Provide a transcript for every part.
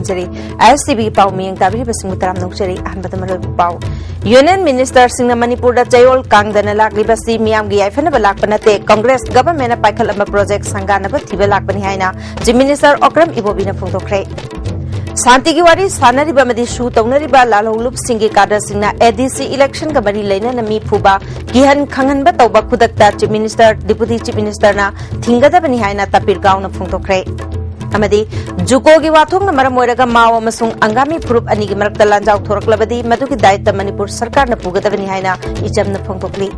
Pizari, ISTV Pau Ming Tabi Basingutaram Nokcheri, and Batamaro Pau. Union Minister Singh Manipur Jayol Kangdanala Libasi Miamgi Ifanabalakpanate, Congress Government Paikalama Project Sanganaba Tibalakpanihina, the Minister Okram Ibobina Photocre. Santigiwari Sanariba Madishu Tonariba Lalolup Singi Kada Singna ADC election Gabari Lena Nami Puba Gihan Kangan Batoba Kudakta Chief Minister Deputy Chief Minister na Thingada Banihina Tapirgao na Phungtokre Amadi Jukogi Watung na Maramoraga Mao Masung Angami Purup Anigi Marakta Lanjau Thoraklabadi Maduki Daita Manipur Sarkar na Pugada Banihina Ijam na Phungtokli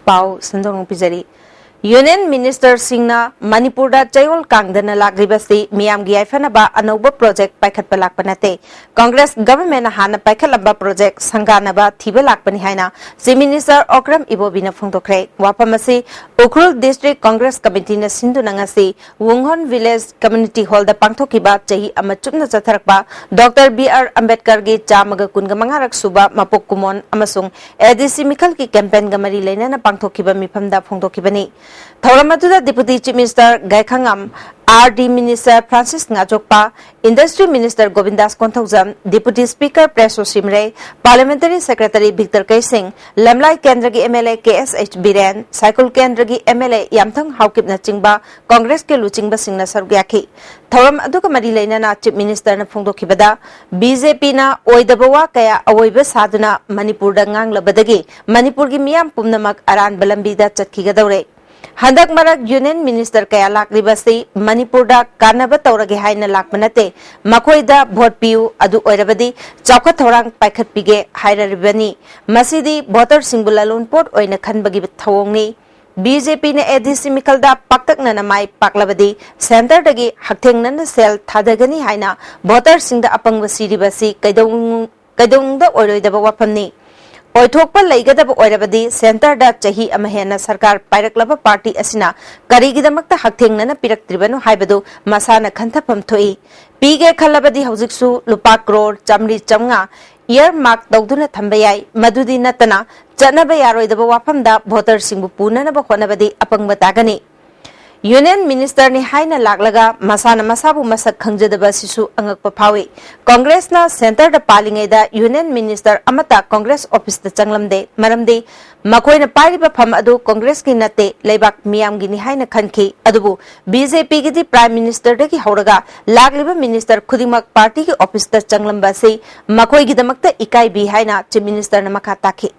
Pau Sandong Pizari. Union Minister Singna Manipur Jayol Kangdana Lagribasi Miamgi Ifanaba Anoba project Paikat Palakpanate. Congress government Hana Paikalamba project Sanganaba Tibalakpanihina. The Minister Okram Ibobina Phungtokre. Wapamasi Ukrul District Congress Committee na Sindhu Nangasi Wunghon Village Community Hall the Pangthokiba Jahi Amachumna Zatharakba Dr. B.R. Ambedkar gi Chamaga Kungamangarak Suba Mapok Kumon Amasung ADC Mikal ki campaign Gamari Lena na Pangthokiba Mipamda Phungtokibani. Thauramatuda Deputy Chief Minister Gaikangam, RD Minister Francis Ngajokpa, Industry Minister Govindas Konthaujam, Deputy Speaker Preso Simre, Parliamentary Secretary Victor Kaising, Lamlai Kendragi MLA KSH Biren, Cycle Kendragi MLA Yamthang Haukip Nachingba, Congress ke Luchingba Singna Sargyaki. Thauram aduka mari lainana Chief Minister na phungdokibada BJP na oidabawa kaya awoiba saduna Manipur da nganglabadagi Manipur gi miyam pumnamak aran balambida chatkigadawre. Handak Marak Union Minister kaya lakribasi Manipur da kanaba taurage haina lakmanate makoida vote piu adu oirabadi chauka thorang paikhat pige hairaribani masidi voter singbulalun port oina khanbagi thawongni BJP ne ADC Mikalda Paktakna Namai Paklabadi Center Dagi Haktengnan Sel Tadagani Haina voter Singda Apang Vasiribasi Kaidong the Oroidaba Wapani. Oitokpa Lagadaba Oirabadi Center da Chahi Amahena Sarkar Piraklaba Party Asina Karigidamakta Haktengna Pirak Tribano Haibadu Masana Kantapam Toi Pige Kalabadi Hauziksu Lupak Road Chamri Chamga Earmark Dogduna Tambayai Madudi Natana Janaba Yaroidaba Wapamda voter Singbu Punanaba Honabadi Apangba Tagani Union Minister ni Haina Laglaga Masana Masabu Masak Kangjadaba Sisu Angak Papawi Congress na Center da Palingeda Union Minister Amata Congress Office da Changlamde Maramde Makoina Pariba Pam Adu Congress ki nate Laibak Miam Gini Haina Kanki Adubu BJP gidi Prime Minister dagi Hauraga Lagliba Minister Kudimak Party ki Office da Changlamba se Makoi gidamakta Ikai Bi Haina Chief Minister na Makataki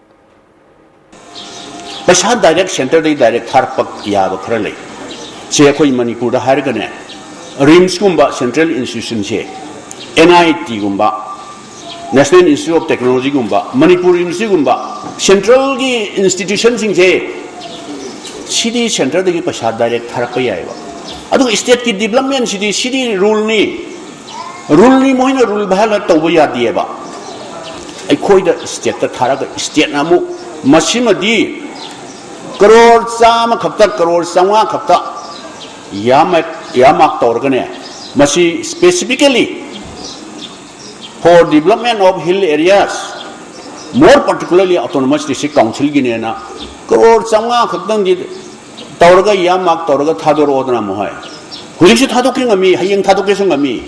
Bashan direct center de direct Harpak Yaba Krale Chekoi Manipur da Hargane RIMS Gumba Central Institution che NIT Gumba National Institute of Technology Gumba Manipur University Gumba Central ki institution sing che city center de Bashan direct Harpayaiba Adu state ki development city rule ni moina rule bahala tawya dieba ai khoi da state ta tharaga state namu Masimadi crore chama khapta crore sangwa khapta yamak torgane masi specifically for development of hill areas more particularly autonomous district council ginena crore changwa khaptang gi torga yamak torga thadoro odna mohai hujisi thadokking ami hayeng thadokesung ami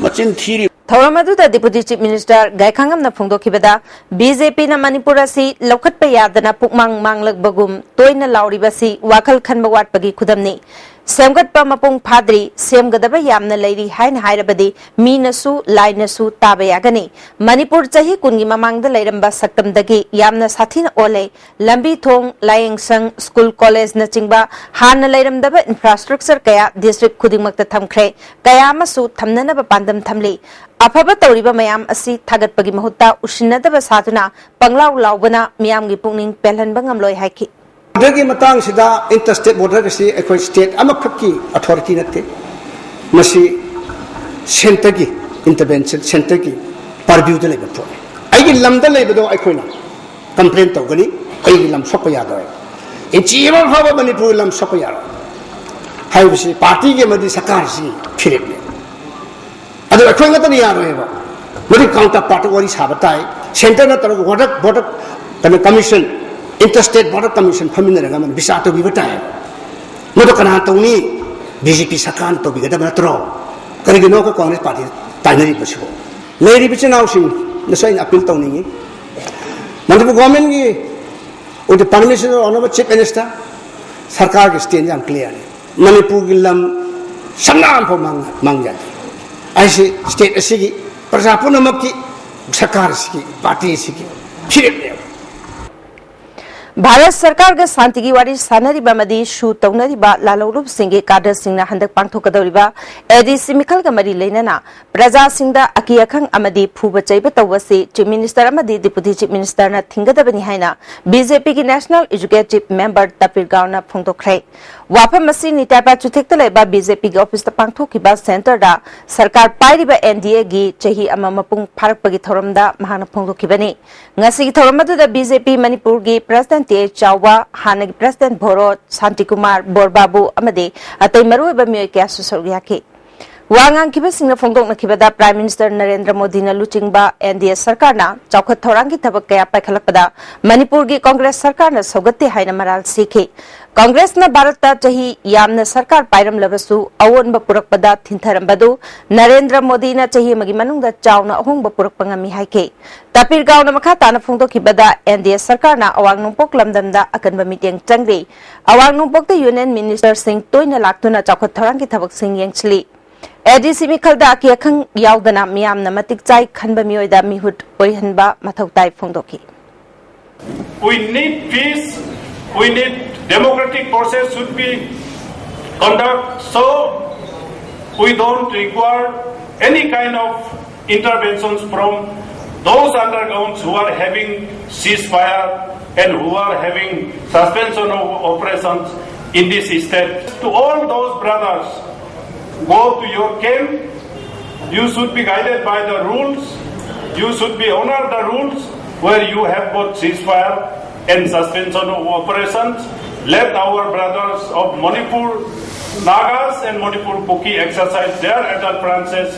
machin thiri Thauramadu da Deputy Chief Minister Gaikangam na Phungdokibada BJP na Manipur asi lokhatpa yadana pukmang manglag bagum toina lauribasi wakal khanba watpagi khudamni Semgatpa mapung phadri semgadaba yamna leiri hain hairabadi minasu lainasu tabayagani Manipur chahi kungi mamangda leiramba saktamdagi yamna sathina ole lambi thong layengsang school college na chingba hana leiramdaba infrastructure kaya district khudingmakta thamkhre kaya masu thamnanaba pandam thamli Afaba Tauriba Mayam asi Tagatpagi Mahuta Ushinadaba Satuna Panglau Laubana Miamgi Pungning Pelhan Bangamloy Haki. Dagi Matang Sida interstate border si a state Amakaki authority nate Masi Sentagi intervention Sentagi Parbu the labor for. I will Lamda labor Icona complaint of Gani, I Lam Sokoyado. In Chiron Hava Manipur Lam Sokoyaro. How was the party game of the Sakarsi Philip? Ada akhoi ngata ni yaro eba mari counterpart wari sabatai centre न तरग border commission interstate border commission family रगा मन विसा तो भी बताए मतो कना तो नी BJP सरकार तो भी गदा मतरो करेगी नो को कांग्रेस पार्टी ताइनरी बसो लेरी बिच नाउ सिंह नसै अपील तो नहीं मणिपुर गवर्नमेंट की वो जो prime minister honourable chief minister सरकार के स्टैंड जाम क्लियर है मणिपुर की लम संग्राम को मांग जाती ऐसे स्टेट ऐसी की प्रजा पुनमक की सरकार की पार्टी की फिर भारत सरकार का शांति की वारी सानरी शू तौनरीबा लालौरूप सिंगे काडर सिंगना हंदक पांथोकदौरिबा एडीसी मिखल का मरी लेना प्रजा सिंगदा अकी अखंग अमदी फूब चैब तौबसे चीफ मिनिस्टर अमदी डिप्टी चीफ मिनिस्टर ना थिंगदबनी हाइना बीजेपी की नेशनल एजुकेटिव मेंबर तपिर गावना फोंदोखरे वाफम मसी निटापा चुथेक्ता लेबा बीजेपी की ऑफिस पांथोकिबा सेंटर दा सरकार पाइरिबा एनडीए की चही अमा मपुंग फारकपगी थौरमदा महाना फोंदोखिबनी ngasi थौरमदुदा बीजेपी मणिपुर की प्रेसिडेंट ते चावा हानगी प्रेसिडेंट भोरो शांति कुमार बोरबाबू अमदे अतै मरुएबा मियोय क्या सुसौयाखि वांगांग किबसिंगना फोंदोकनखिबदा प्राइम मिनिस्टर नरेंद्र मोदी ना लुचिंगबा एनडीए सरकारना चौखत थौरांगी थबक कया पाइखलकपदा मणिपुर की कांग्रेस सरकारना सौगत्ते हाइना मराल सिखि कांग्रेस ना भारत चही यामना सरकार पाइरमलबसु अवोनब पुरकपदा थिंथरमबदु नरेंद्र मोदी ना चही मगी मनुंगदा चावना अहोंगब पुरकपंगमी हाइके तपिर गावना मखा ताना फोंदोखिबदा एनडीए सरकारना अवांग नोंपोक लमदमदा अकनब मीटिंग चंग्री अवांग नोंपोकता यूनियन मिनिस्टर सिंह तोइना लाक्तुना चौखत थौरांगी थबक सिंह येंचली एडीसी मिखलदा अकी अखंग यावदना मियामना मतिक चाइ खनब मियोयदा मिहुट ओइहनबा मथौ ताइ फोंदोखि We need peace, we need democratic process should be conducted, so we don't require any kind of interventions from those undergrounds who are having ceasefire and who are having suspension of operations in this state. To all those brothers, go to your camp, you should be guided by the rules, you should be honor the rules where you have both ceasefire and suspension of operations. Let our brothers of Manipur, Nagas and Manipur Kuki exercise their adult branches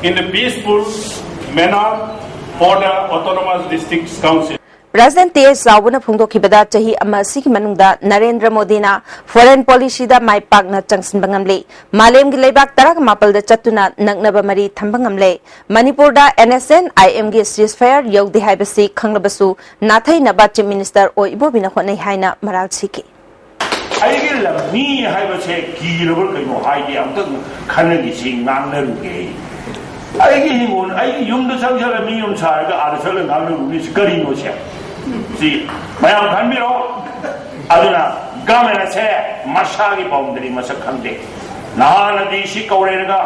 in a peaceful manner for the Autonomous Districts Council. President T. Zawuna Phungdokibada Chahi Amasi Manungda Narendra Modi na foreign policy da mai pakna changsin bangamle Malem gi leibak tarak mapal da chatuna nagnaba mari thambangamle Manipur da NSN IM gi ceasefire yogdi haibasi khanglabasu nathai naba chief minister o ibobina khonai haina maral siki aigi lamni haibase kirabul kaino haidi amtak khanagi sing nangnaruge aigi himun aigi yumda sangsara mi yum saga arasala nangnaruge karino sia si mayam khanbiro aduna gamena se masagi boundary masak khande nahana di si kaurega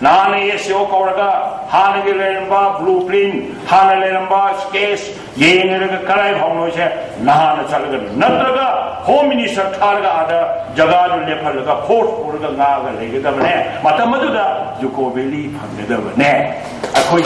nahana yesyo kauraga hanagi leramba blueprint hana leramba sketch yeneraga karai bhawno se nahana chalaga natraga home minister tharga ada jaga du lepalaga force puraga ngaga legedabane matamaduda juko valley phangedabane akhoi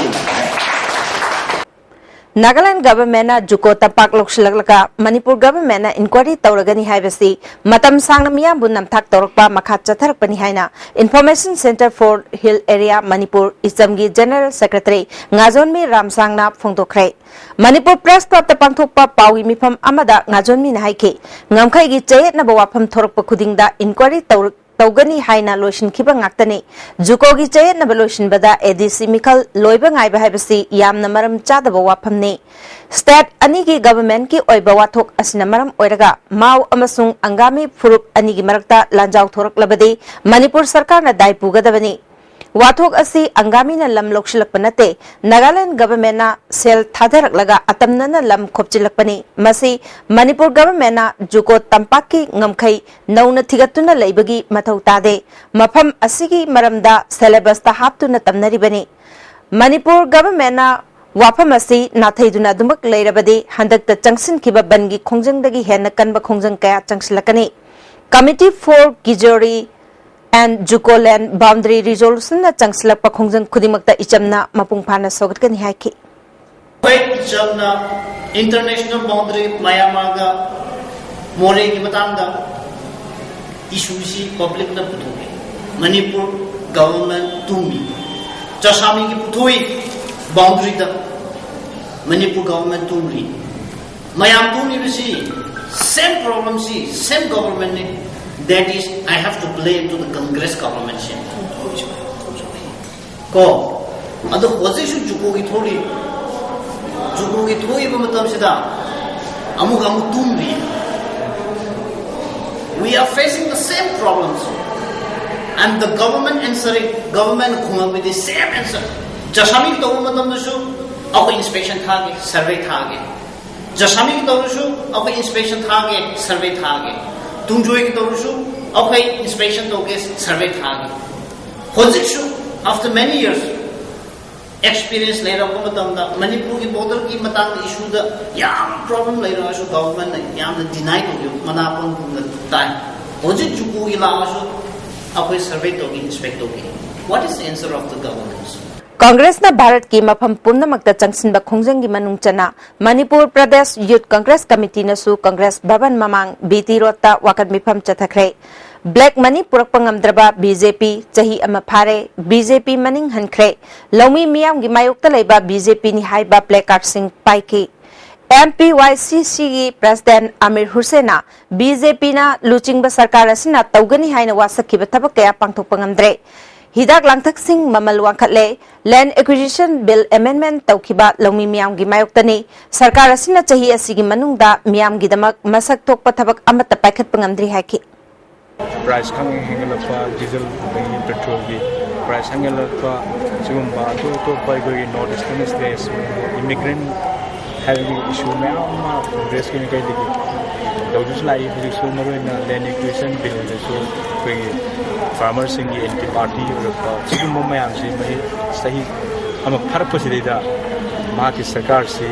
Nagaland government na Juko Tapak Lokshilaka Manipur government na inquiry tauragani haibasi matam sangna miyambu namthak tawrakpa makhat chatharakpani haina Information Center for Hill Area Manipur Islamgi General Secretary Ngazonmi Ramsangna phongdokre Manipur Press Club ta pangthokpa pawi mifam amada Ngazonmi na haike ngamkhai gi chayet na bawafam thorakpa khudingda inquiry Taugani haina lotion kiba ngaktani Juko gi chayet na lotion bada ADC Mikhal loiba ngaiba haibasi yamna maram chadaba wafamni State ani gi government ki oiba wathok asina maram oiraga mau amasung angami furup ani gi marakta lanjaw thorak labadi Manipur sarkar na dai pugadabani Wathok asi angami na lam lokshilakpa nate Nagaland government na sel thadaraklaga atamna na lam khopchilakpani masi Manipur government na Juko tampaki ngamkhai nauna thigatuna leibagi mathau tade mafam asigi maramda syllabus ta haptuna tamnaribani Manipur government na wafam asi nathaiduna dumak leirabadi handakta changsin kiba bangi khongjangdagi henna kanba khongjang kaya changsilakani Committee for Gijori and Juko land boundary resolution na changslak pa khongjang khudimakta ichamna mapung phana sogat kani haiki Wait ichamna international boundary mayamaga more ki matangda issue si public na puthoge Manipur government tumi chasami ki puthoi boundary da Manipur government tumri. Mayam tumri bisi same problem si same government ni. That is, I have to blame to the Congress government. Ko, ado position jukogi thori ba matam sida amuk tumri. We are facing the same problems, and the government answering, government come with the same answer. Jasami to matam dasu, ako inspection thage, survey thage. Jasami to dasu, ako inspection thage, survey thage. Tungjoi to dasu, ako inspection to ke survey thage. Hojik after many years experience later ko matam da Manipur ki border ki matang issue da yam problem later asu government na yam deny to you manapon na tai hojik juku ila asu akoy survey to ki inspect to ki. What is the answer of the government? Congress na Bharat ki mafam punnamakta changsinba khongjang gi manung chana Manipur Pradesh Youth Congress Committee na su Congress Bhavan mamang BT Road ta wakat mifam chathakre. Black money purak pangamdraba BJP chahi ama phare BJP maning hankre lomi miyam gi mayokta leiba BJP ni haiba placard sing paiki MPYCC gi President Amir Hussaina BJP na luchingba sarkar asina tawgani haina wasakhiba thabak kaya pangthok pangamdre hidak langthak sing mamal wangkhatle Land Acquisition Bill Amendment tawkhiba lomi miyam gi mayoktani sarkar asina chahi asigi manungda miyam gi damak masak thokpa thabak amata paikhat pangamdri haiki price kang hengalapa diesel petrol ki price hengalapa chumba to pai go north eastern states immigrant having issue me ama congress ki kai digi dawdus lai hili so maro na land acquisition bill so koi farmers in the anti party or chumba mayam si mai sahi ama pharpa sidida ma ki sarkar se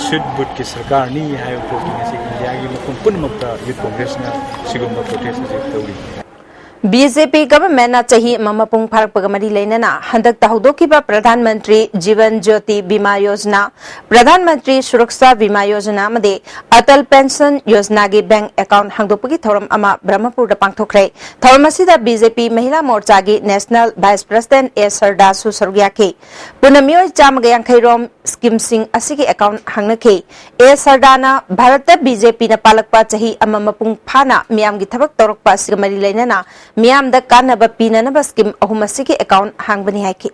should but ki sarkar ni hai ko ki se india gi mukum punmakta youth congress na sigumba protest se tawri BJP government na chahi mamapung pharak pagamari leinana handak tahudoki ba Pradhan Mantri Jivan Jyoti Bima Yojana Pradhan Mantri Suraksha Bima Yojana made Atal Pension Yojana gi bank account hangdopagi thoram ama Brahmapur da pangthokre thoram asida BJP Mahila Morcha gi National Vice President A Sarda su sargya ke punamyoy chamga yankhairom scheme sing asigi account hangnakhe A Sarda na Bharat BJP na palakpa chahi ama mapung phana miyam gi thabak torokpa sigamari leinana Miam da kanaba pinanaba scheme ahumasi account hangbani haiki.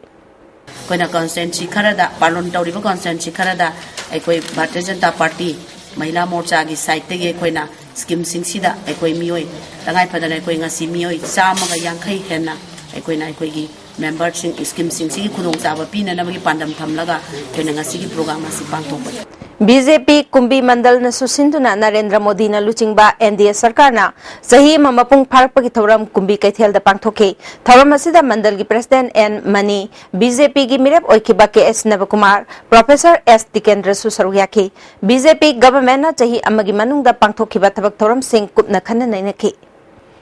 Koina constituency kharada palon tawriba constituency kharada ekoi Bharatiya Janata Party Mahila Morcha gi site ge koina scheme singsida ekoi mioi tangai padana ekoi ngasi mioi chamaga yankhai henna ekoina ekoi gi member sing scheme singsi khudong chaba pinanaba gi pandam thamlaga koina ngasi gi program asi pangthokba BJP Kumbi Mandal na susinduna Narendra Modi na luchingba NDA sarkar na sahi mamapung pharpagi thoram Kumbi kaithel da pangthoke thoram asida mandal gi president N Mani BJP gi mirep oikiba KS Navakumar Professor S Tikendra su saruyaki BJP government na sahi amagi manung da pangthokiba thabak thoram sing kupna khanna nainaki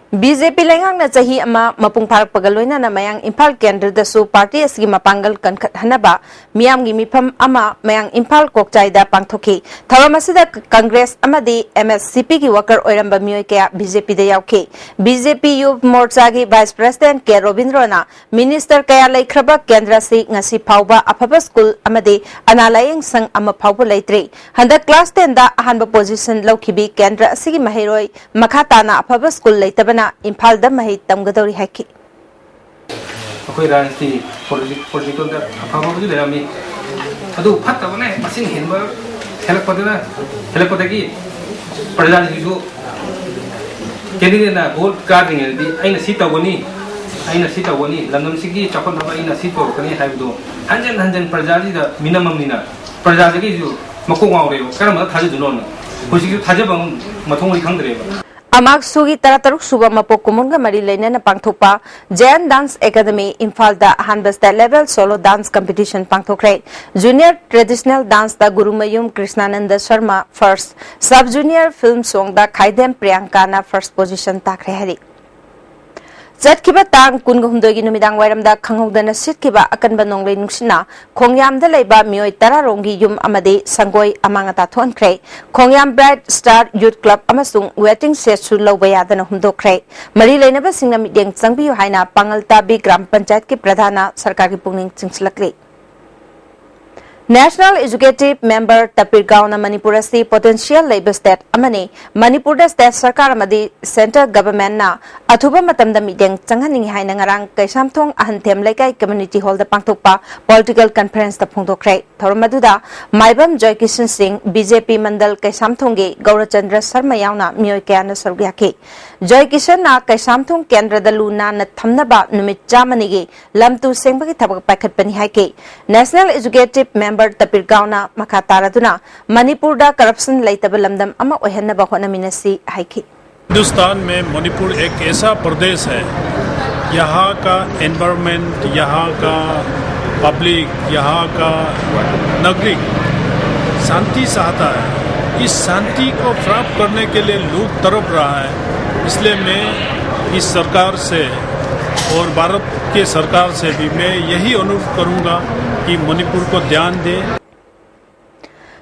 BJP lengang na chahi ama mapung pharak pagaloina na mayang Imphal Kendra da su party asgi mapangal kankhat hanaba miyam gi mifam ama mayang Imphal kokchai da pangthoki thoram asida Congress amadi MSCP gi worker oiramba mioi kaya BJP da yauke BJP Youth Morcha gi Vice President K Robindrana Minister kaya laikhraba Kendra si ngasi phauba afaba school amadi analayeng sang ama phauba laitre handa class 10 da ahanba position lokhibi Kendra asigi mahiroi makhatana afaba school laitaba Imphal da mahi tamgadori haki akoi rajti political da afaba bu lerami adu phatta bane masin henba helak padagi prajan ji su candidate na vote carding di aina si tawani lamdam sigi chakon thaba aina si to kani haibu hanjan prajaji da minimum nina prajaji gi ju makong awre karam thaji dunon hosigi thajabang mathongri khangdre Amak sugi tarataruk suba mapok kumunga mari laina na pangthokpa Jain Dance Academy Imphal da Hanba State Level Solo Dance Competition pangthokre Junior Traditional Dance da Gurumayum Krishnananda Sharma First Sub Junior Film Song da Khaidem Priyanka na First Position takre hari Zatkiba tang kungahumdogi numidang wairamda khanghogdana sitkiba akanba nonglei nungsina khongyamda leiba mioi tararongi yum amade sangoi amangata thonkhre khongyam Bright Star Youth Club amasung waiting set su lobaya dana humdokre mari leinaba singna mideng changbiyu haina pangalta bi gram panchayat ki pradhana sarkar ki pungning chingslakle National Executive Member Tapir Gauna Manipur si potential labor state amani Manipur da state sarkar amadi central government na athuba matam da meeting changhaning haina ngarang kaisamthong ahantem laikai community hall da pangthokpa political conference da phongdokre thormadu da Maibam Joy Kishan Singh BJP mandal kaisamthong ge Gaurachandra Sharma yauna miyoi kayana sargyake Joy Kishan na kaisamthong kendra da luna na thamnaba numit chamani ge lamtu sengbagi thabak pakhat pani haike National Executive Member Tapir Gauna Makataraduna Manipur दा corruption लेतब लमदम अमा ओहनबा होनमिनसी हाइकी हिंदुस्तान में मणिपुर एक ऐसा प्रदेश है यहाँ का environment यहाँ का पब्लिक यहाँ का नागरिक शांति चाहता है इस शांति को प्राप्त करने के लिए लोग तड़प रहा है इसलिए मैं इस सरकार से और भारत के सरकार से भी मैं यही अनुरोध करूंगा कि मणिपुर को ध्यान दें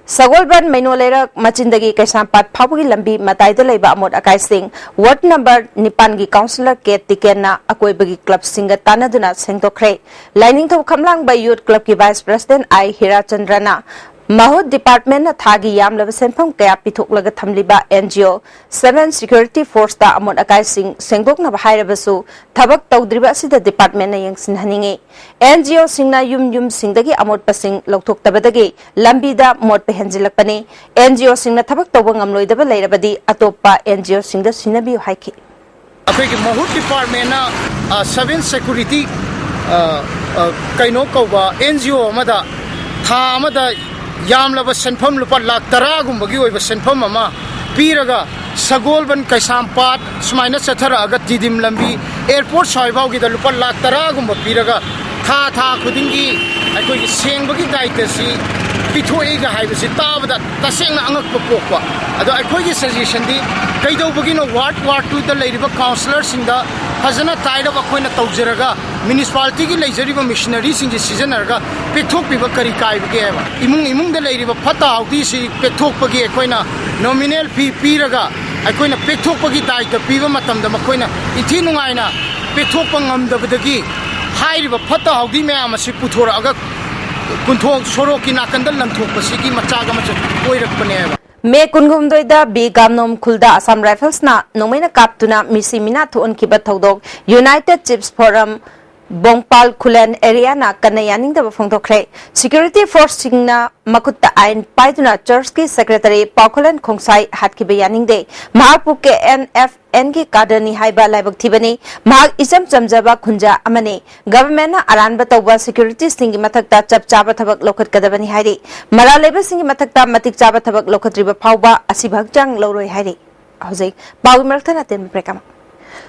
Sagolban Mainolera Machindagi Kasampat Pabgi Lambi Matai the Labor Amod Akai Singh Ward number Nipangi Councillor Kate Tikena Akoibagi Club Singer Tanaduna Sengtokre Lining to Kamlang by Youth Club ki Vice President I Hira Chandrana Mahud Department na Thagi Yam Levasenpam Kaya Pitok Laga Thamliba NGO 7 Security Force ta Amod Akai Singh Sengdok na Bahai Basu Tabak Tawdriba Sida Department na Yang Sinhaningi NGO Singna Yum Singdagi Amod Pasing Loktok Tabadagi Lambida Mod Pehenjilakpani NGO Singna Tabak Tawangam Loidaba Lairabadi Atopa NGO Singda Sinabi Haiki Apeki Mahud Department na 7 Security Kaino Koba NGO Amada Tha Amada Yamlaba Senpam Lupa Lak Taragum Bagi Oiba Senpam Ama Piraga Sagolban Kaisampat Sumaina Satara Agat Tidim Lambi Airport Soibaugi the Lupa Lak Taragum Piraga Tha Kudingi Akoi Seng Bagi Daitasi Pito Ega Hibasi Tabada Taseng Angak Pokwa Ado Akoi suggestion di Kaido Bagino Ward 2 the Lady Councillors in the Hazana Tide of Akoina Taujaraga Municipality Lazariba missionaries in the season Arga Petok Piva Karikai Gava Imung the Lady of Pata DC Petok Pagi Akoina nominal Piraga Akoina Petok Pagi died the Piva Matam the Makoina Itinuaina Petopangam the Vidagi High River Pata Audi Mamasi Putura Aga Kunto Soroki Nakandal Lantok Pasiki Machaga Oira Paneva Me Kungumdoida B Gamnom Kulda Assam Rifles na Nomena Kaptuna Misi Minatu on Kibatodog United Chips Forum Bongpal Kulen area na Kanayaning the Fongtokre Security Force Singna Makutta Ain Paiduna Churchki Secretary Paukulan Kongsai Hatkibayaning Day Mahapuke NFNG Kadani Haiba Laibak Tibani Mahak Isam Chamjaba Kunja Amani Government na Aran Batawa Security Singi Matakta Chap Chaba Tabak Lokat Kadabani Hairi Mara Labor Singi Matakta Matik Chaba Tabak Lokat Riba Pauba Asibak Jang Loroi Hairi Jose Bawi Mertana Tim Brekama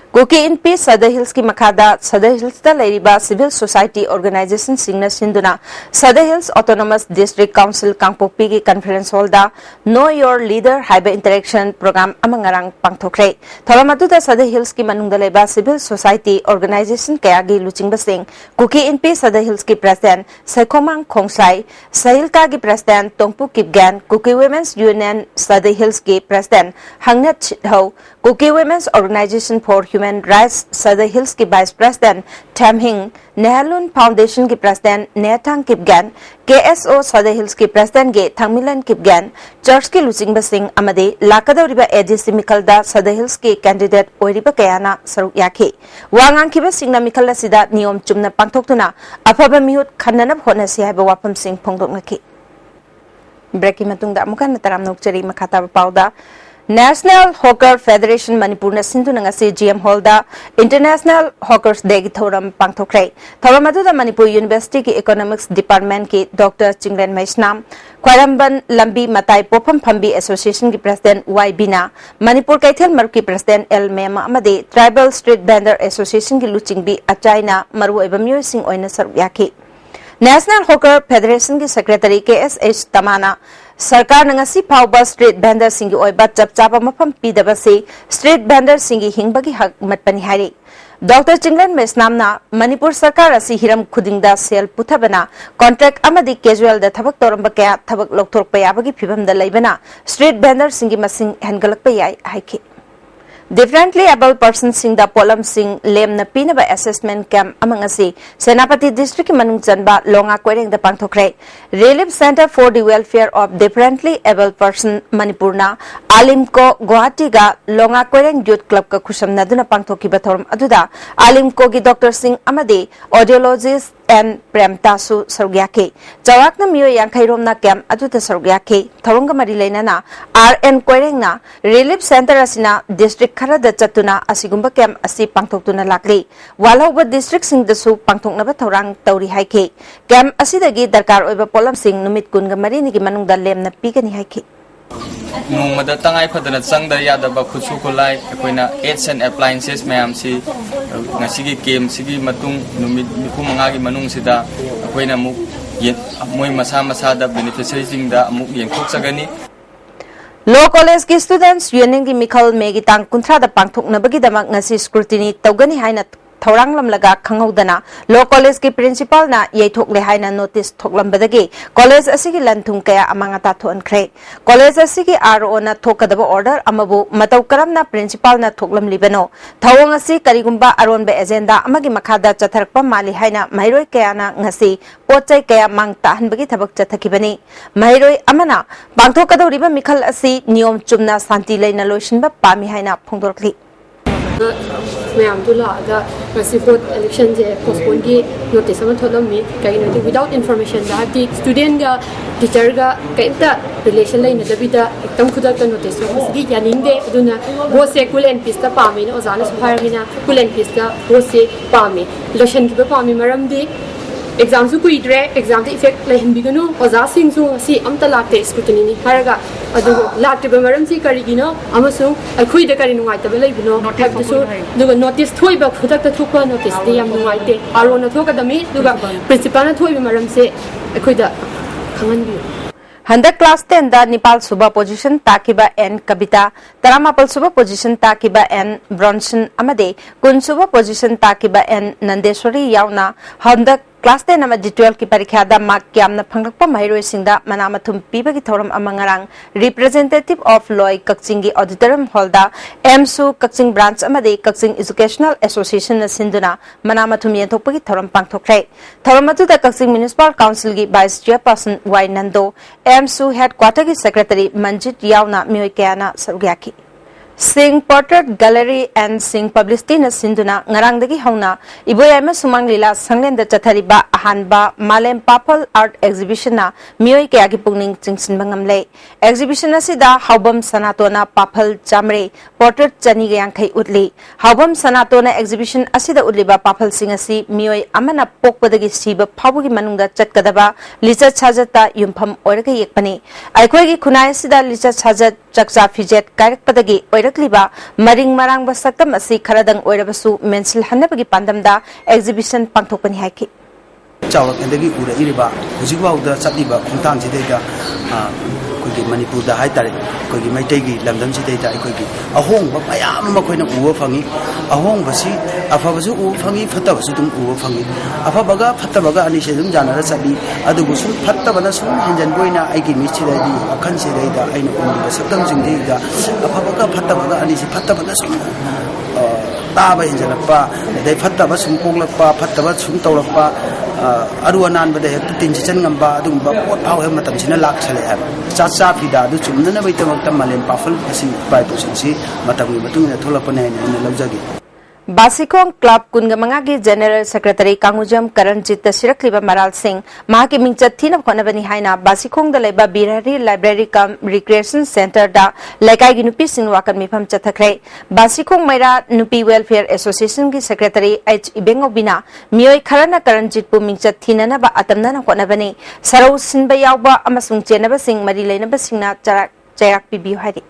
Kuki in Peace Sada Hills ki Makada Sada Hills da Lairiba Civil Society Organization Singna Sinduna Sada Hills Autonomous District Council Kangpokpi ki Conference Hall da Know Your Leader Haiba Interaction Program amangarang pangthokre Thoramatu da Sada Hills ki Manungda Laiba Civil Society Organization Kayagi Luching Basing Kuki in Peace Sada Hills ki President Sekomang Kongsai Sahilka ki President Tongpu Kipgan Kuki Women's Union Sada Hills ki President Hangnat Chithau Kuki Women's Organization for Human Rights Sada Hills ki Vice President Tam Hing Nehalun Foundation ki President Netang Kipgan KSO Sada Hills ki President ge Thangmilan Kipgan Church ki Luching Basing amade Lakadoriba ADC Mikalda Sada Hills ki candidate Oiriba Kayana Saruk Yaki Wangang kiba Singna Mikala Sida Niom Chumna Pangtoktuna Afaba Mihut Khananab Honasi Haiba Wapam Sing Pongdok Naki Breaking Matungda Mukan Nataram Nokchari Makata Pauda National Hawker Federation Manipur na Sindhu ngasi GM Hall da International Hawkers Day ki thoram pangthokre thoram adu da Manipur University ki Economics Department ki Dr. Chinglen Maisnam Khwaramban Lambi Matai Popam Phambi Association ki President Y Bina Manipur Kaithel Maru ki President L Mema amade Tribal Street Vendor Association ki Luching bi Achaina Maru ebamyo sing oina saru yaki National Hawker Federation ki Secretary KSH Tamana Sarkar ngasi pauba street vendor singi oiba chap chapa mafam pidabasi street vendor singi hingbagi hak matpani hari Dr. Chinglen Mesnamna Manipur Sarkar asi hiram khudingda sel puthabana contract amadi casual da thabak toramba kaya thabak lokthor payabagi phibam da laibana street vendor singi masing hangalak payai haiki Differently able persons sing the polam sing lem na pinaba assessment camp amang asi Senapati district manung janba longa kwering da pangthokre Relief Center for the Welfare of Differently Able Person Manipurna Alim ko Guwahati ga Longa Koireng Youth Club ka khusam naduna pangthoki bathoram aduda Alim ko gi Dr. Singh amadi audiologist and Premtasu Sargyake Jawakna miyo yankairom na kem aduda Sargyake Thorunga mari leinana RN Koireng na Relief Center asina district khara da chatuna asigumba kem asi pangthoktuna lakli walhoba district sing dasu pangthoknaba thorang tauri haike kem asidagi darkar oiba polam sing numit kunga mari ni gi manungda lemna pigani haike नोंमदा तंगाई फदना संगदा यादबा खुसु खुलाई अखोइना aids and appliances मैम सी ngasiगी केम सिगी मतुंग नुमित मिखु मंगागी मनुंग सिदा अखोइना मु मोय मसा मसादा बेनिफिशियरी जिंगदा अमु येंखोक सगनी Law College ki students union gi mikhal megi tang kunthra da pangthoknabagi damak ngasi scrutiny tawgani haina thorang lamlaga khanghaudana Law College ki principal na yeithok le haina notice thoklambadagi college asigi lanthung kaya amangata thoankhre college asigi RO na thokadaba order amabu mataw karamna principal na thoklam libano thawang asi karigumba aronba agenda amagi makhada chatharakpa mali haina mairoi kaya na ngasi pochai kaya mangta hanbagi thabak chathakibani mairoi amana bangthokadoriba mikhal asi niyom chumna santi leina loishinba pami haina phongdorkli ma'am तो लागा मसी vote election जे postpone की notice अमा थोलमी कई notice without information दा दी student गा teacher गा कईता relation line दबिदा एकदम खुदा का नोटिस मसी यानिंगे अदुना वो से कुल एंड पीस ता पामी न ओजाना सुहारगिना कुल एंड पीस ता वो से पामी इलेक्शन की पामी मरम दी एग्जाम सु कुइद्रे एग्जाम द इफेक्ट लेहन बिगनु ओजा सिंग सु सी अमता लाते स्क्रूटनी नि हारगा अदु लाते बमरम सी करिगिनो अमसु अखुइद करि नुवाइतब लेबिनो हाबदसु दुग नोटिस थोइबा खुदक त थोपा नोटिस दि याम नुवाइते आरो न थोकदमी दुग प्रिंसिपल न थोइबा मरम से अखुइदा खंगन बियो Handak class 10 da Nepal suba position takiba N Kabita Taramapal suba position takiba N Bronson amade kun suba position takiba N Nandeswari yauna handak class 10 ama D12 ki parikha da mark kyamna phanglakpa mairoi singda manamathum pibagi thoram amangarang representative of Loy Kakching gi auditorium hall da MSU Kakching branch amade Kakching Educational Association na sinduna manamathum yenthokpagi thoram pangthokre thoram atu da Kakching Municipal Council gi vice chairperson Y Nando MSU headquarter ki secretary Manjit yauna mioi kayana sarugyaki Singh Portrait Gallery and Singh Publicity na sinduna ngarangdagi hauna iboyama sumang lila sanglenda chathariba ahanba Malem Papal Art Exhibition na mioi kaya gi pungning chingsinba ngamle exhibition asida haubam sanatona Papal Chamre portrait chani ga yankhai utli haubam sanatona exhibition asida utliba Papal Singh asi mioi amana pokpadagi siba phabugi manungda chatkadaba licha chhajata yumpham oiraga yekpani aikhoi gi khunai asida licha chhajat chakcha fijet kairakpadagi Liba Maring Marang Basakam asi Karadang Oirabasu Mensil Hanabagi Pandamda exhibition Pangtopani Haki. Chawak and the Gura Iriba, Uziwa, the Satiba, Kuntan Zidega, Manipur, the High Taric, Kogi Maitegi, London Zideta, Kogi, a home, but I am Makoina Uofangi, a home Basi, a Fabazu Ufangi, Fatavasum Uofangi, a Fabaga, Fatabaga, and Ishadum Jana Sabi, Adubusu, Fatavanasu, and then Buena, I give me Chile, a consider, I know, sometimes in Dega, a Fabaga, Fatabaga, and is Fatavanasu. Taba in Jalapa, they Fatabasum Pulapa, Fatabasum Tolapa, Aruanan, but they have to Tinchangamba, what power Matamsina Laxale have. Safida, the Chumana, wait about Tamal Puffle, by Pussy, Matami, Matuna, Tolapane, and the Lozagi. Basikong Club Kungamangagi General Secretary Kangujam Karanjit Sirakliba Maral Singh, Mahaki Mingchat Thina Konavani Haina, Basikong the Leba Birari Library Cum Recreation Center da Laikai Nupi Sinwakan Mipam Chatakre, Basikong Maira Nupi Welfare Association ki Secretary H. Ibengobina, Mioi Karana Karanjit Pu Mingchat Thina ba Atamna Konavani, Sarau Sinbayauba Amasung Chenaba Singh Marilena Basingna Jarak Bibi Hari.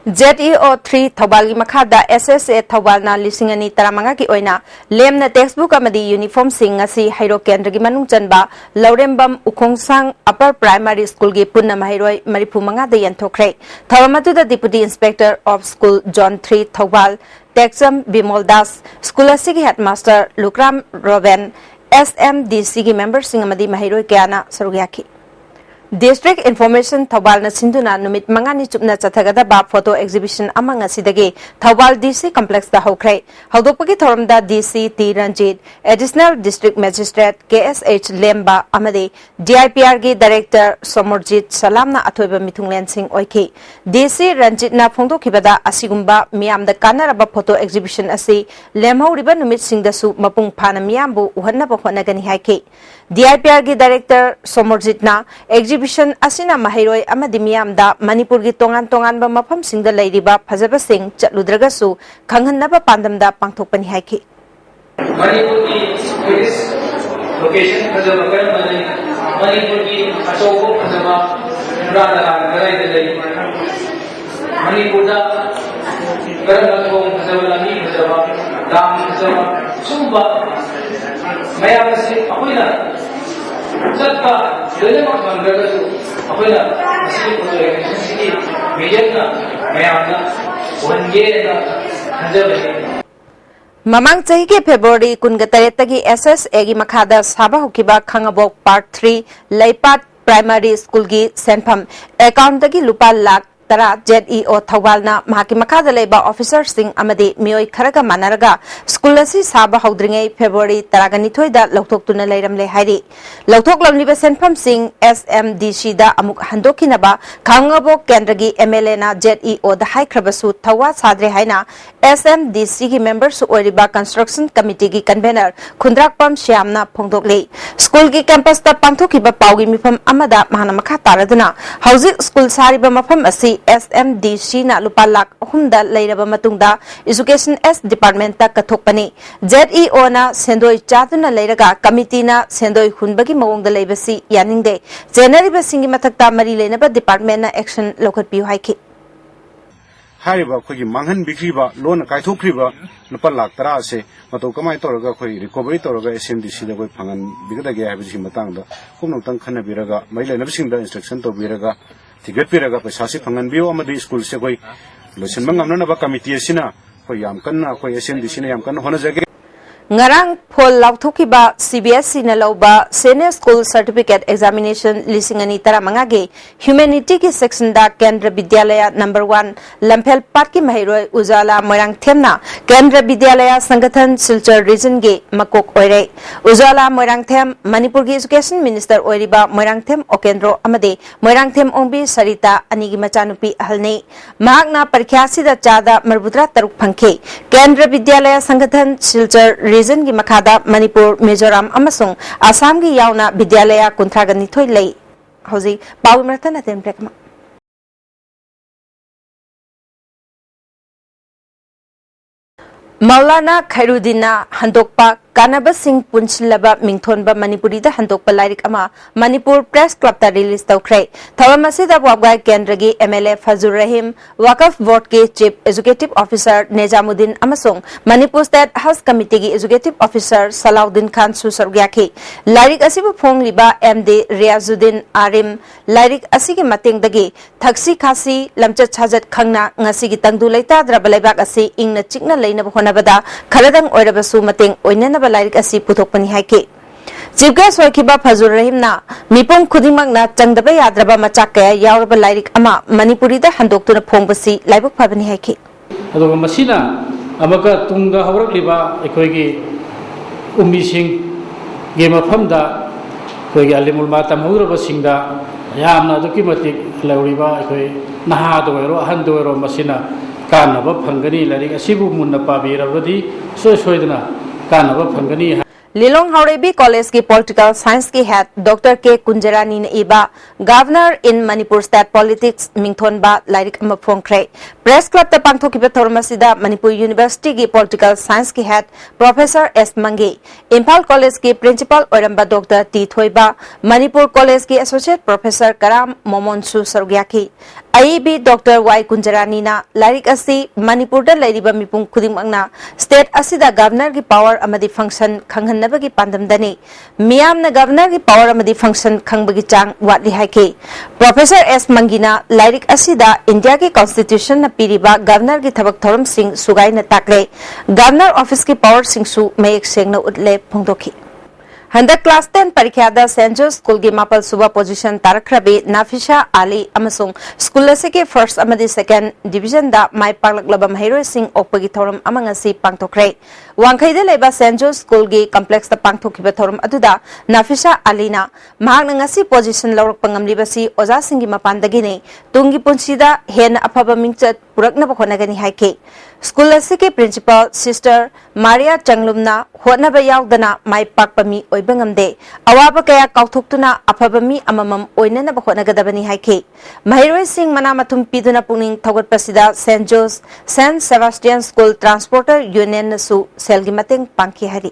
ZEO3 Thawbalgi Makhada SSA Thawbalna Lisingani Taramanga ki oina lemna textbook amadi uniform sing asi hairo kendragi manung chanba Laurembam Ukhongsang Upper Primary School gi punna mahairoi maripu manga da yanthokre Thawamatu the Deputy Inspector of School John 3 Thawbal Texam Bimol Das School asigi Headmaster Lukram Roben SMDC gi member sing amadi mahairoi kyana sarugyaki District Information Thawal na sinduna numit mangani chupna chathagada ba photo exhibition amang asidagi Thawal DC complex da hokrai haudopagi thoramda DC T Ranjit Additional District Magistrate KSH Lemba amade DIPR gi Director Somorjit Salamna athoiba mithunglen sing oiki DC Ranjit na phongdokibada asigumba miyamda kanaraba photo exhibition asi lemhauriba numit singdasu mapung phana miyambu uhannaba honagani haiki DIPR gi Director Somorjit na exhibition asina mahiroi amadi miyamda Manipur gi tongan ba mafam singda lairiba phajaba sing chatludragasu khanghanaba pandamda pangthokpani haiki Manipur ki location phajaba karamani Manipur ki achobo phajaba radara garai de lai Manipur da karama thong phajaba lami phajaba dam phajaba sumba mayamasi akoina Saka, jadi macam mereka tu, apa ya? Mesti boleh, mesti bijakna, mayamna, wanjena, hanjam lagi. Mamang chahi ke February kungatayatagi SSA gi makhada sabah hukiba khangabok part 3 Laipat Primary School gi senpham account tagi lupa lakh tara ZEO Thawalna mahaki makhada leba officer sing amadi mioi kharaga manaraga school asi saba haudringai February taraganithoi da loktoktuna leiramle hairi loktok lamliba senpham sing SMDC da amuk handokinaba khangabok kendragi MLA na ZEO da haikhrabasu thawa sadre haina SMDC gi members oiriba construction committee gi convener khundrakpam shyamna phongdokle school gi campus ta pangthokiba pawgi mifam amada mahana makha taraduna hauzik school sariba mafam asi SMDC na lupa lakh ahumda leiraba matungda Education S Department ta kathokpani ZEO na sendoi chaduna leiraga committee na sendoi hunbagi mawongda leibasi yaningde January basingi mathakta mari leinaba department na action lokatpiu haiki Hariba khoi manghan bikriba loan kaithokriba lupa lakh tara ase mato kamai toraga khoi recovery toraga SMDC da khoi phangan bigada ge habisi matang da kumno tang khana biraga mailai nabsing da instruction to biraga tiget piraga pasasi phangan bio amadi school se khoi losen mangam na ba committee sina khoi yam kanna khoi SMDC na yam kanna hona jage Ngarang phol lauthokiba CBSE na lauba senior school certificate examination lisingani taramanga ge humanity ki section da Kendra Vidyalaya number 1 Lamphel Park ki mahiroi Ujala Moirang Themna Kendra Vidyalaya Sangathan Silchar region ge makok oire Ujala Moirang Them Manipur gi education minister oiriba Moirang Them Okendro amade Moirang Them ongbi Sarita anigi machanupi ahalne mahakna parikha sida chada marbutra taruk phangkhe Kendra Vidyalaya Sangathan Silchar region gi makhada Manipur Mizoram amasung Assam gi yauna Vidyalaya kunthagani thoi lei hoji pawi martana template Maulana Khairuddina handokpa Kanaba Singh Punchilaba Mingthonba Manipuri da handokpa lairik ama Manipur Press Club ta release tawkhre thawamasi da wabgai kendragi MLA Fazur Rahim Wakaf Board ke Chief Executive Officer Nejamuddin amasung Manipur State House Committee gi Executive Officer Salahuddin Khan susargyakhi lairik asibu phongliba MD Riazuddin Arim lairik asigi matengdagi thaksi khasi lamchat chhajat khangna ngasigi tangdu leita drabalebak asi ingna chikna leina honabada khaladang oirabasu mateng oinana lairik asi puthokpani haike Chief Guest Wakiba Fazur Rahim na mipong khudimang na changdaba yadraba machak kaya yauraba lairik ama Manipuri da handoktuna phongbasi laibok phabani haike adoga masina amaga tungda hawrak liba ekoigi ummi sing ge mafamda ekoigi alimul matam huraba singda yamna doki matik lauriba ekoi naha doero ahan doero masina kanaba phangani lairik asibu munna pabirabadi soidana Lilong Haurebi College ki Political Science ki head Dr. K. Kunjarani ne iba Governor in Manipur State Politics Mingthon ba lairik ama phongkre Press Club ta pangthokiba thormasida Manipur University ki Political Science ki head Professor S. Mangi Impal College ki Principal Oiramba Dr. T. Thoiba Manipur College ki Associate Professor Karam Momonsu Sargyaki IEB Dr. Y. Kunjarani na lairik asi Manipur da lairiba mipung khudimangna state asida governor ki power amadi function khanghanabagi pandamdani miyamna governor ki power amadi function khangbagi chang watli haike Professor S. Mangina lairik asida India ki constitution na piriba governor ki thabak thoram sing sugai na takle governor office ki power sing su mayek sengna utle phongdokhi Handa class 10 parikhyada St. Joe's School gi mapal suba position tarakrabi Nafisha Ali amasung school asiki first amadi second division da mai paklaklaba mahiroi sing okpagi thoram amangasi pangthokre. Wangkhaida leba St. Joe's School gi complex da pangthokhiba thoram aduda Nafisha Ali na mahakna ngasi position lawrakpa ngamlibasi oja singi mapandagi ne tungi punsida hen afaba mingchat puraknaba khonagani haike. School asiki principal sister Maria Changlumna hotnaba yaudana mai pakpami oibangamde awaba kaya kauthukuna afabami amamam oinana hotnagadabani haike. Mahiroi sing manamatum piduna puning thogatpasida St. Joe's St. Sebastian School Transporter Union su selgi mateng pangki hari.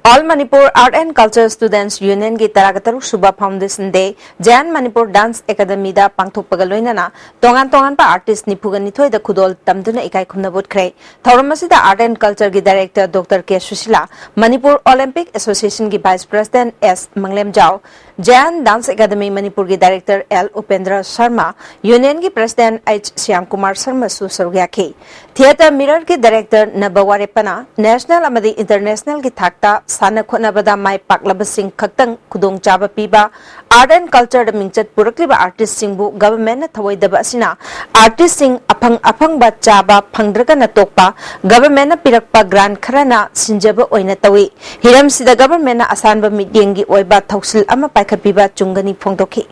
All Manipur Art and Culture Students Union gi taragataruk Suba Foundation Day Jan Manipur Dance Academy da pangthokpagaloinana tongan pa artist nipugani thoi da khudol tamduna ikai khumna botkre thauramasi da Art and Culture gi Director Dr. K Sushila Manipur Olympic Association gi Vice President S Manglem Jao Jan Dance Academy Manipur gi Director L Upendra Sharma Union gi President H Shyam Kumar Sharma su sargyaki Theatre Mirror gi Director Nabawarepana National amadi International gi thakta sana khonabada mai paklaba sing khaktang khudong chaba piba art and culture da mingchat purakliba artist singbu government na thawai daba asina artist sing aphang ba chaba phangdraga na tokpa government na pirakpa grant kharana sinjaba oina tawi hiram sida government na asanba meeting gi oiba thausil ama paikhapiba chungani phongdokhi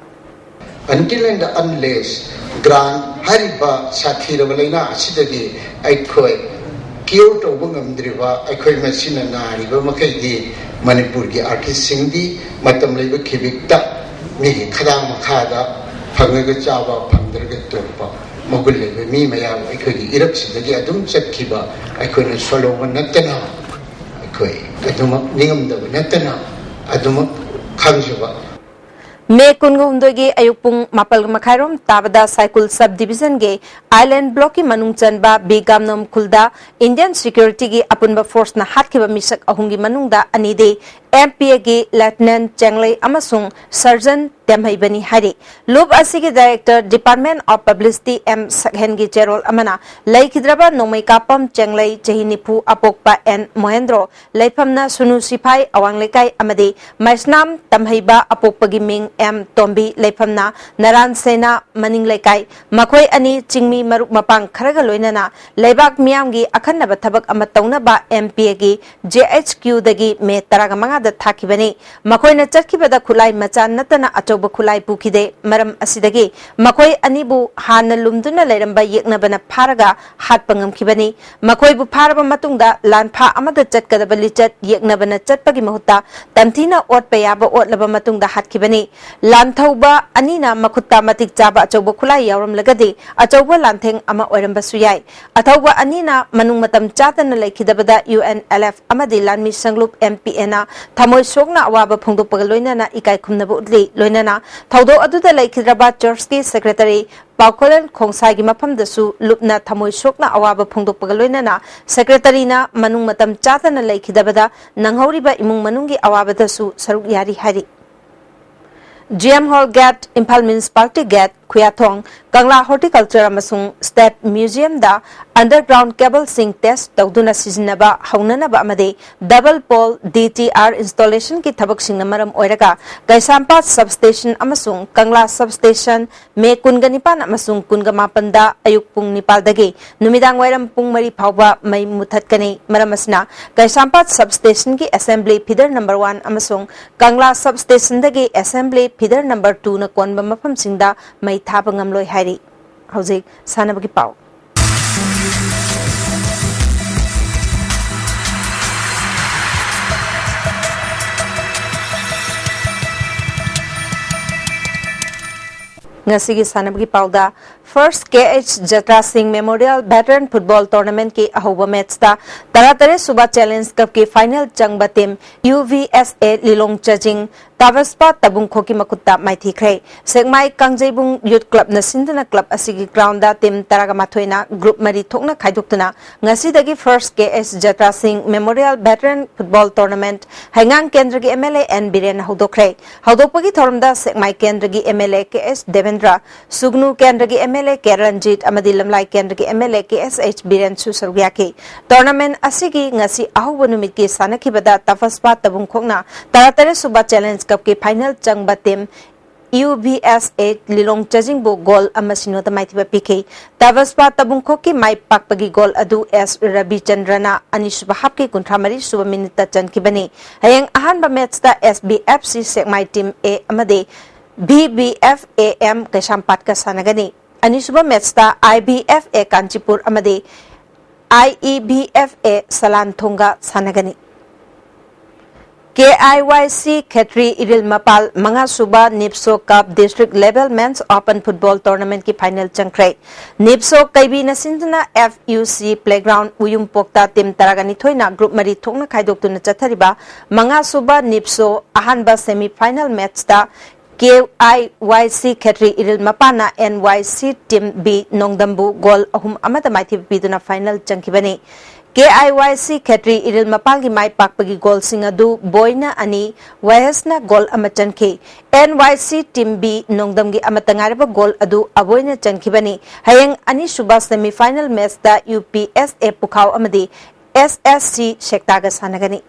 until and unless grant hariba sathiraba laina asidagi aikhoi Kyo to Bungamdriva, I call Machina Riva Makadi, Manipur artist Singdi, Matam Leva Kibikta, Miki Kadam Makada, Pangaga Java, Pandraga Turpa, Mogul, me, Maya, I could erupts the Adum Kiba, I couldn't swallow one Natana, I could, Aduma Ningam the Natana, Aduma Kanjava. May Kungundogi Ayupung Mapal Makairom Tabada Cycle Subdivision Gay Island Blocky Manungchan ba Bigamnom Kulda Indian Security gi Apunba Force na Hatkiba Misak Ahungi Manungda Anide MPA gi Lieutenant Changlei Amasung Sergeant Temhaibani Hari Lub Asigi Director Department of Publicity M Sakhengi Gerol Amana Laikidraba Nomai Kapam Changlei Chahinipu Apokpa and Mohendro Laipamna Sunu Sipai Awanglekai Amadi Maisnam Tamhaiba Apokpagi Ming M Tombi Laipamna Naran Sena Maning Laikai Makoi Ani Chingmi Maruk Mapang Karaga Loinana Laibak Miamgi Akanaba Tabak Amatona ba MPA gi JHQ dagi me Taragamanga da Takibani Makoi na Chakibada Kulai Machan Natana Atoba Kulai Pukide Maram Asidagi Makoi Anibu Hana Lumduna Leramba Yeknabana Paraga Hatpangam Kibani Makoi Bu Paraba Matunda Lanpa Amada Chatkadaba Lichat Yeknabana Chatpagi Mahuta Tamtina Ot Payaba Ot Laba Matunda Hatkibani Lantauba Anina Makuta Matik Jaba Atoba Kulai Yauram Lagadi Atoba Lanteng Ama Oramba Suyai Atauba Anina Manung Matam Chatana Laikidabada UNLF Amadi Lanmi Sanglup MPNA Tamoy Sogna Awaba Pungdu Pagaloina na Ikai Kumnabu Udli Loinana Taudo Aduda Laikidraba Churchki Secretary Paukolan Kongsagi Mapam Dasu Lupna Tamoy Sogna Awaba Pungdu Pagaloina na Secretary na Manung Matam Chatana Laikidabada Nanghoriba Imung Manungi Awaba Dasu Saruk Yari Hari GM Hall Gate Impal Municipality Gate Khuyathong Kangla Horticulture amasung State Museum da underground cable sing test tawduna sizinaba haunanaba amade double pole DTR installation ki thabak sing namaram oiraga Gaisampa substation amasung Kangla substation me kunganipan amasung kungamapanda ayuk pung nipal dagi numidang wairam pung mari phawba mai muthatkani maramasna Gaisampa substation ki assembly feeder number 1 amasung Kangla substation dagi assembly feeder number 2 na konba mafam singda mai Tabangam Loy Hari Hauzik Sanabagi Pau Ngasigi Sanabagi Pau da First KH Jatra Singh Memorial Veteran Football Tournament ki ahoba match da Taratare Suba Challenge Cup ki final changba team UVSA Lilong Chajing Tavaspa Tabungkho ki makutta maithikre Sekmai Kangjebung Youth Club na sinduna club asigi ground da team taraga mathoina group mari thokna khaiduktuna ngasidagi first KS Jatra Singh Memorial Veteran Football Tournament Hangang Kendra gi MLA N Biren hodokre hodopagi thoramda Sekmai Kendra gi MLA KS Devendra Sugnu Kendra gi MLA Keranjit amadi Lamlai Kendra gi MLA KSH Biren Susargyaki tournament asigi ngasi ahuba numit ki sanakibada Tavaspa Tabungkhokna taratare suba challenge cup ki final changba team UBSA Lilong Chajingbo goal amasino da maithiba PK Tavaspa Tabungkho ki mai pakpagi goal adu S Rabi Chandrana anisuba hapki kuntramari suba minute chankibani hayang ahanba match da SBFC Sekmai team A amade BBFAM Kashampat ka sanagani anisuba match da IBFA Kanchipur amade IEBFA Salanthonga sanagani KIYC Khetri Iril Mapal Manga Suba Nipso Cup District Level Men's Open Football Tournament ki final changkre Nipso Kaibi na sinduna FUC Playground Uyum Pokta Team Taragani Thoina Group Mari Thokna Khaidoktuna Chathariba Manga Suba Nipso Ahanba Semi Final Match ta KIYC Khetri Iril Mapana NYC Team B Nongdambu Goal Ahum Amada Maithi Biduna Final Changkibani KIYC Khetri Iril Mapalgi Mai Pakpagi Goal Singadu Boyna Ani Wayasna Goal Amachanki NYC Team B Nongdamgi Amatangariba Goal Adu Aboyna Chankibani Hayang Ani Suba Semi Final Match da UPSA Pukhau Amadi SSC Shektaga Sanagani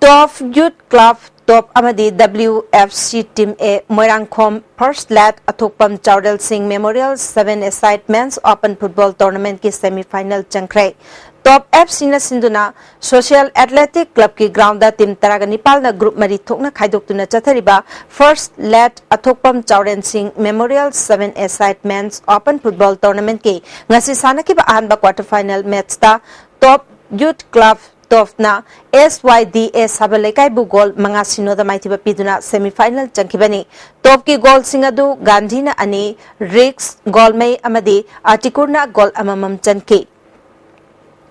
Top Youth Club Top Amadi WFC Team A Moirangkhom First Lad Athokpam Chaudel Singh Memorial 7-a-side Men's Open Football Tournament ki semi-final changkre Top FC na sinduna Social Athletic Club ki ground da team taraga Nepal na group mari thokna khaidoktuna chathariba First Lad Athokpam Chaudel Singh Memorial 7-a-side Men's Open Football Tournament ki ngasi sanakiba ahanba quarter final match ta Top Youth Club Tofna SYDA Sabalekai bu goal manga sinoda maithiba piduna semi-final changkibani top ki goal singadu Gandhina ani Rix Golmei amadi Artikurna goal amamam chanki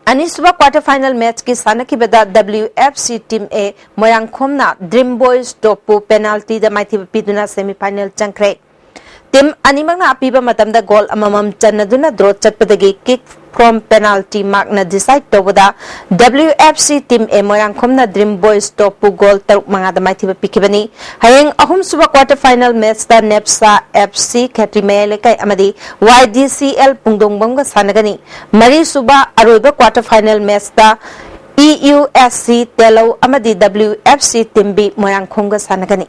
Aniswa quarter final match ki sanakibada WFC Team A Moirangkhomna Dream Boys topu penalty da maithiba piduna semi-final changkre Team animangna apiba matamda goal amamam chanaduna draw chatpadagi kick from penalty mark na decide tobada WFC Team A Moirangkhomna Dream Boys topu goal taruk manga da maithiba pikibani hayeng ahum suba quarter final match da Nepsa FC Khetri Melekai amadi YDCL Pungdongbangga sanagani mari suba aroiba quarter final match da EUSC Telo amadi WFC Team B Moirangkhomga sanagani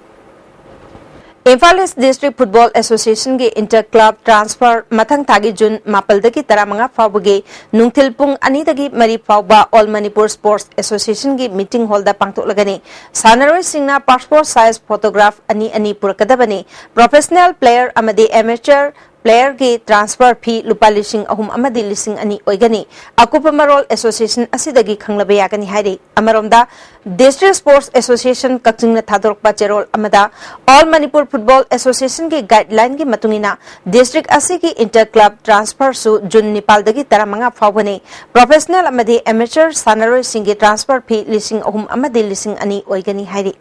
Imphal East District Football Association ge Inter Club Transfer Mathang Thagi Jun Mapaldagi Taramanga Fawbuge Nungthil Pung Ani dagi Mari Fawba All Manipur Sports Association ge meeting hall da pangthoklagani Sanaroi Singna passport size photograph ani purakadabani professional player amadi amateur player ki transfer fee lupa lising ahum amadi lising ani oigani akupa marol association asidagi khanglaba yagani hairi amaromda District Sports Association kakchingna thadorkpa cherol amada All Manipur Football Association ki guideline ki matungina district asigi inter club transfer su Jun Nepal dagi taramanga fawbani professional amadi amateur sanaroi singi transfer fee lising ahum amadi lising ani oigani hairi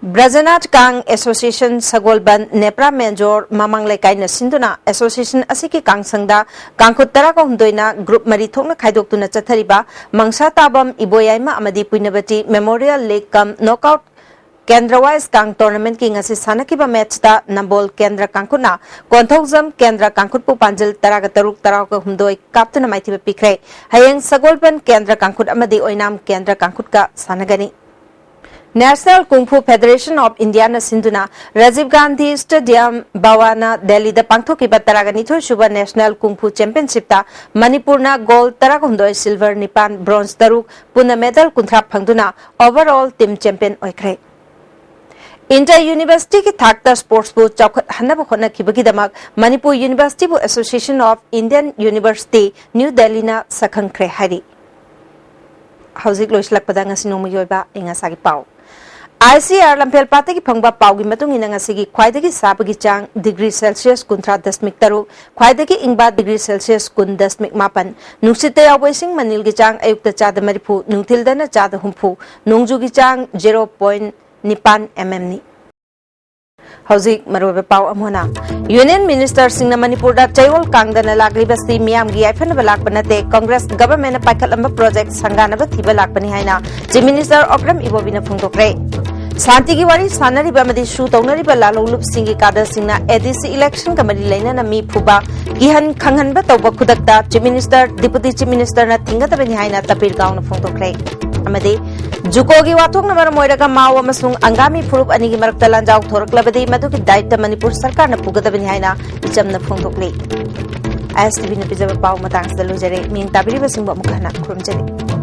Brajanat Kang Association Sagolban Nepra Menjor Mamang Lekai na sinduna Association asiki Kang Sangda Kangkhut tara ko hundoina group mari thokna khaidoktuna chathariba Mangsa Tabam Iboyaima amadi Puinabati Memorial League Kam Knockout Kendra Wise Kang Tournament ki ngasi sanakiba match da Nambol Kendra Kangkhutna Konthokjam Kendra Kangkhut pu panjil taraga taruk tarau ka humdoi kaptuna maithiba pikre hayeng Sagolban Kendra Kangkhut amadi Oinam Kendra Kangkhut ka sanagani National Kung Fu Federation of India na sinduna Rajiv Gandhi Stadium Bawana Delhi da pangthokiba taragani thoi suba National Kung Fu Championship ta Manipur na gold taragundoi silver nipan bronze taruk puna medal kunthra phangduna overall team champion oikre Inter University ki thakta sports bu chawkhat hanaba khona kibagidamak Manipur University bu Association of Indian University New Delhi na sakhangkre hari Hauzik loislak padanga sinong yoiba inga sagi pau ICR Lampel Pataki Pangba Paugi Matung in Ngasigi, Quaidaki Sabagi Chang, degree Celsius Kuntra Desmik Taru, Quaidaki Ingba degree Celsius Kun Desmik Mapan, Nusite Awasing Manilgi Chang, Ayukta Chada Maripu, Nutildana Chada Humpu, Nungjugi Chang 0.9 mm. Hauzik Maruba Pau Amona. Union Minister Singna Manipurda Chayol Kangdana Lagribasti Miam Giafan Balakpanate, Congress Government Pakalamba Project Sanganaba Tibalakpani Haina, the Minister Okram Ibovina Puntokre. Santi Giwari Sanari Bamadi Shu Tonari Balalo Lup Singi Kada Singna ADC election Kamari Lena Mi Puba, Gihan Kangan Batoba Kudakta, Chief Minister, Deputy Chief Minister Natinga Haina Tapir Gown of Puntokre. Amade Jukogi Watung Namara Moiraga Mao Masung Angami Purup Anigi Martalan Jau Torok Labadi Maduki Daita Manipur Sarkar na Pugada Benhaina, Jam na Puntokle. ISTV Pizza Pau Matang the Luzere, mean Tabiri Simba Mukana, Krumjeri.